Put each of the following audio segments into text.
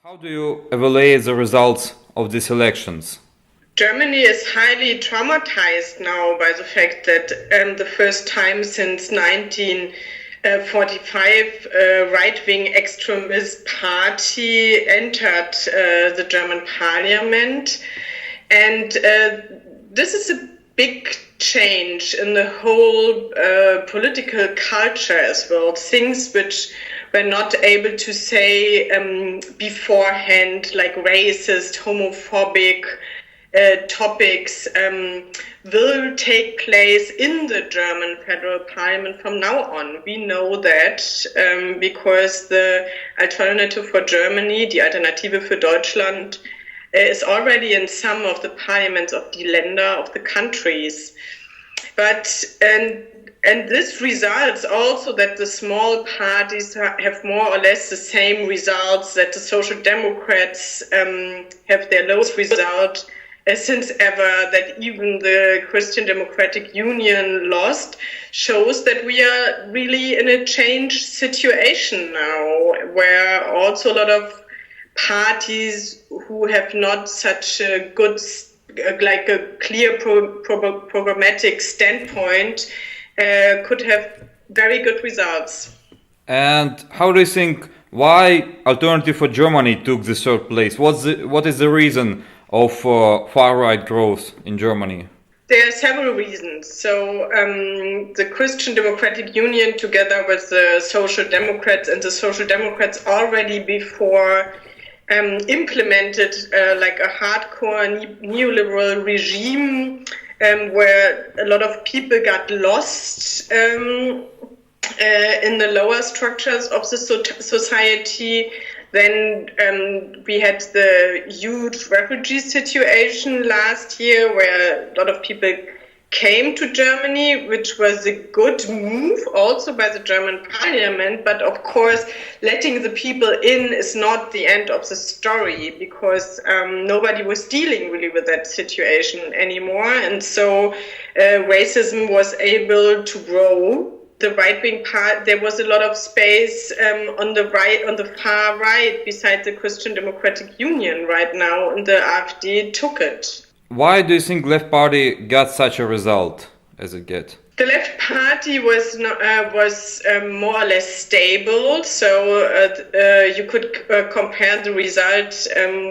How do you evaluate the results of these elections? Germany is highly traumatized now by the fact that the first time since 1945 a right-wing extremist party entered the German parliament. And this is a big change in the whole political culture as well. Things which were not able to say beforehand, like racist, homophobic topics, will take place in the German federal parliament from now on. We know that because the Alternative for Germany, die Alternative für Deutschland, is already in some of the parliaments of the Länder, of the countries. But and this results also that the small parties have more or less the same results, that the Social Democrats have their lowest result since ever, that even the Christian Democratic Union lost, shows that we are really in a changed situation now, where also a lot of parties who have not such a good, like a clear programmatic standpoint could have very good results. And how do you think why Alternative for Germany took the third place? What is the reason of far-right growth in Germany? There are several reasons. So the Christian Democratic Union, together with the Social Democrats, and the Social Democrats already before implemented like a hardcore neoliberal regime where a lot of people got lost in the lower structures of the society. Then we had the huge refugee situation last year where a lot of people came to Germany, which was a good move also by the German parliament. But of course, letting the people in is not the end of the story, because nobody was dealing really with that situation anymore. And so racism was able to grow. The right-wing part, there was a lot of space on the right, on the far right, beside the Christian Democratic Union right now, and the AfD took it. Why do you think Left Party got such a result as it get? The Left Party was more or less stable, so you could compare the result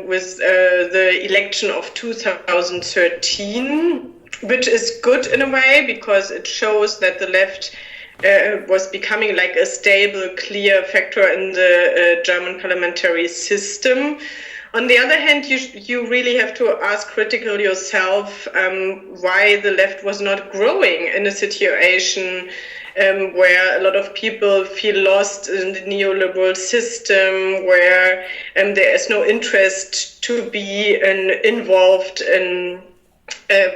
with the election of 2013, which is good in a way because it shows that the left was becoming like a stable, clear factor in the German parliamentary system. On the other hand, you really have to ask critically yourself why the left was not growing in a situation where a lot of people feel lost in the neoliberal system, where there is no interest to be involved in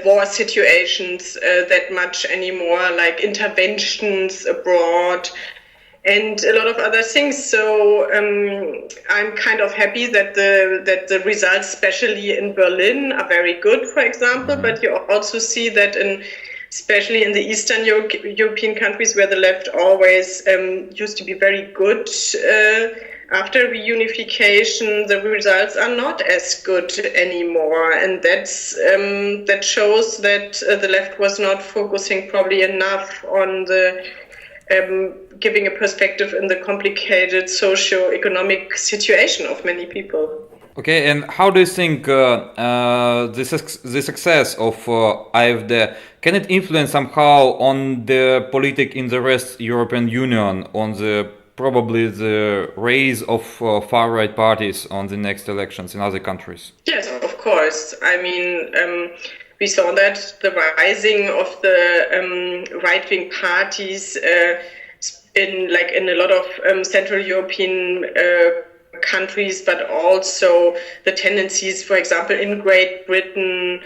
war situations that much anymore, like interventions abroad and a lot of other things. So I'm kind of happy that the results, especially in Berlin, are very good, for example. Mm-hmm. But you also see that especially in the Eastern European countries, where the left always used to be very good, after reunification, the results are not as good anymore, and that shows that the left was not focusing probably enough on the giving a perspective in the complicated socio-economic situation of many people. Okay, and how do you think the success of AfD, can it influence somehow on the politics in the rest European Union, on probably the rise of far-right parties on the next elections in other countries? Yes, of course. I mean, we saw that the rising of the right-wing parties in a lot of Central European countries, but also the tendencies, for example, in Great Britain,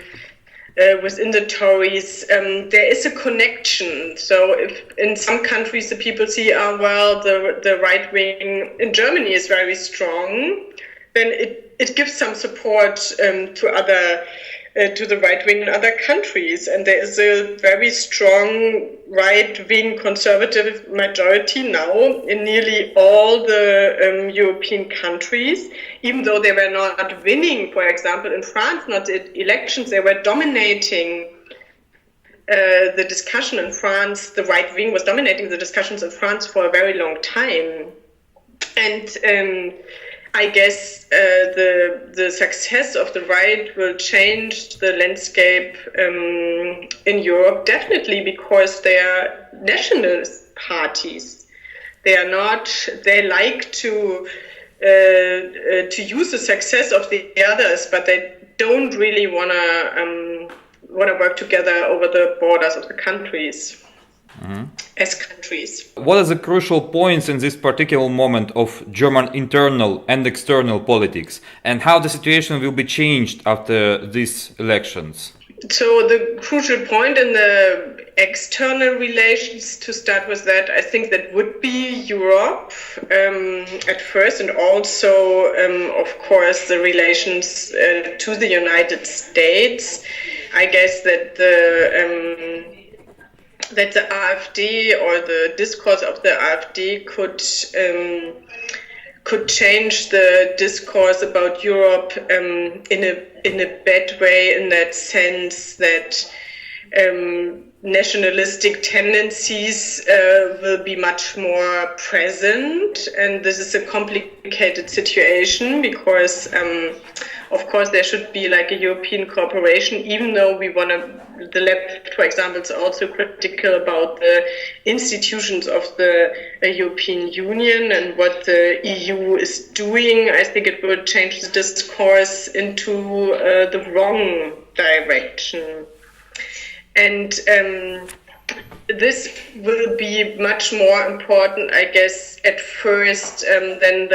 within the Tories, there is a connection. So if in some countries the people see, the right wing in Germany is very strong, then it gives some support to other to the right wing in other countries. And there is a very strong right wing conservative majority now in nearly all the European countries, even though they were not winning. For example, in France, not the elections, they were dominating the discussion in France. The right wing was dominating the discussions in France for a very long time. And I guess the success of the right will change the landscape in Europe, definitely, because they are nationalist parties. They are not. They like to use the success of the others, but they don't really want to work together over the borders of the countries. As countries. What are the crucial points in this particular moment of German internal and external politics, and how the situation will be changed after these elections? So the crucial point in the external relations, to start with that, I think that would be Europe at first, and also, of course, the relations to the United States. I guess that the AfD or the discourse of the AfD could change the discourse about Europe in a bad way, in that sense that nationalistic tendencies will be much more present, and this is a complicated situation because of course there should be like a European cooperation, even though the left, for example, is also critical about the institutions of the European Union and what the EU is doing. I think it will change the discourse into the wrong direction. And this will be much more important, I guess, at first than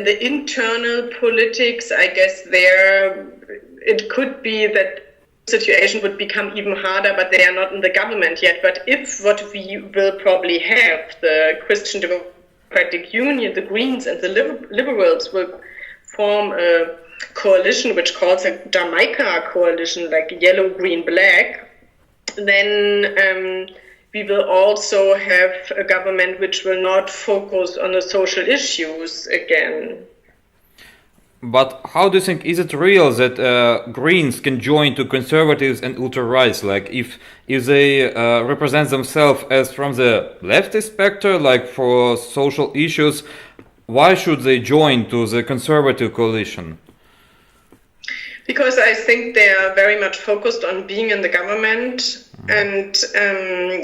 the internal politics. I guess it could be that the situation would become even harder, but they are not in the government yet. But if what we will probably have, the Christian Democratic Union, the Greens and the Liberals will form a coalition which calls a Jamaica coalition, like yellow, green, black, then we will also have a government which will not focus on the social issues again. But how do you think, is it real that Greens can join to conservatives and ultra-rights? Like if they represent themselves as from the leftist spectrum, like for social issues, why should they join to the conservative coalition? Because I think they are very much focused on being in the government, and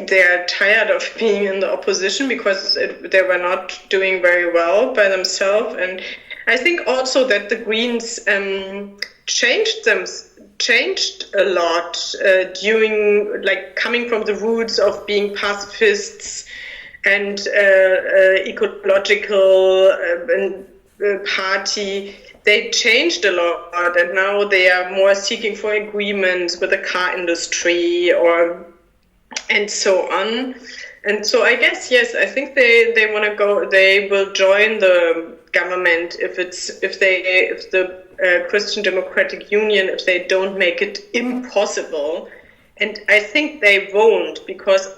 they are tired of being in the opposition because they were not doing very well by themselves. And I think also that the Greens changed a lot during, like, coming from the roots of being pacifists and ecological party. They changed a lot, and now they are more seeking for agreements with the car industry and so on. And so I guess, yes, I think they want to go. They will join the government if the Christian Democratic Union, if they don't make it impossible. And I think they won't, because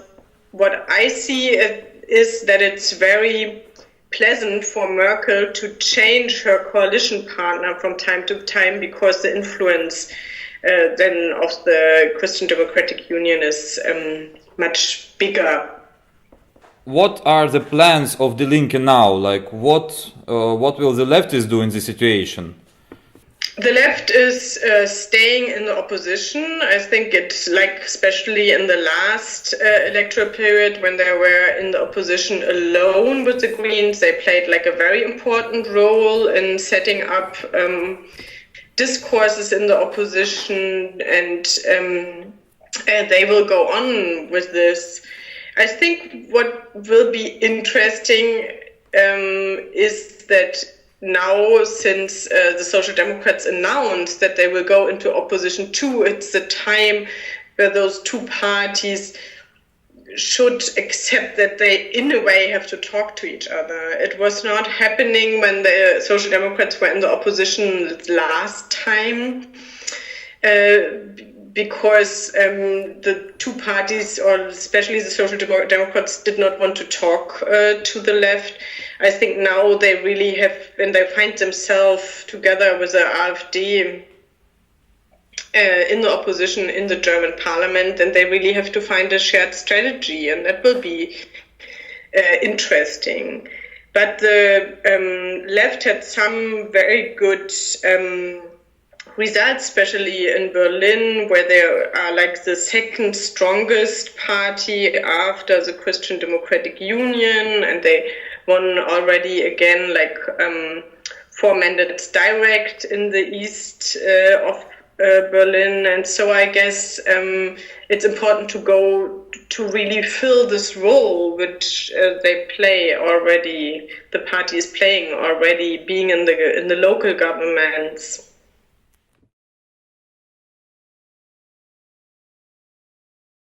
what I see is that it's very pleasant for Merkel to change her coalition partner from time to time, because the influence then of the Christian Democratic Union is much bigger. What are the plans of Die Linke now? Like what will the leftists do in this situation? The left is staying in the opposition. I think it's like, especially in the last electoral period when they were in the opposition alone with the Greens, they played like a very important role in setting up discourses in the opposition, and they will go on with this. I think what will be interesting is that now, since the Social Democrats announced that they will go into opposition too, it's the time where those two parties should accept that they, in a way, have to talk to each other. It was not happening when the Social Democrats were in the opposition last time. because the two parties, or especially the Social Democrats, did not want to talk to the left. I think now they really have, when they find themselves together with the AfD in the opposition in the German parliament, then they really have to find a shared strategy, and that will be interesting. But the left had some very good results, especially in Berlin, where they are like the second strongest party after the Christian Democratic Union, and they won already again like 4 mandates direct in the east of Berlin. And so I guess it's important to go to really fill this role which they play already, the party is playing already, being in the local governments.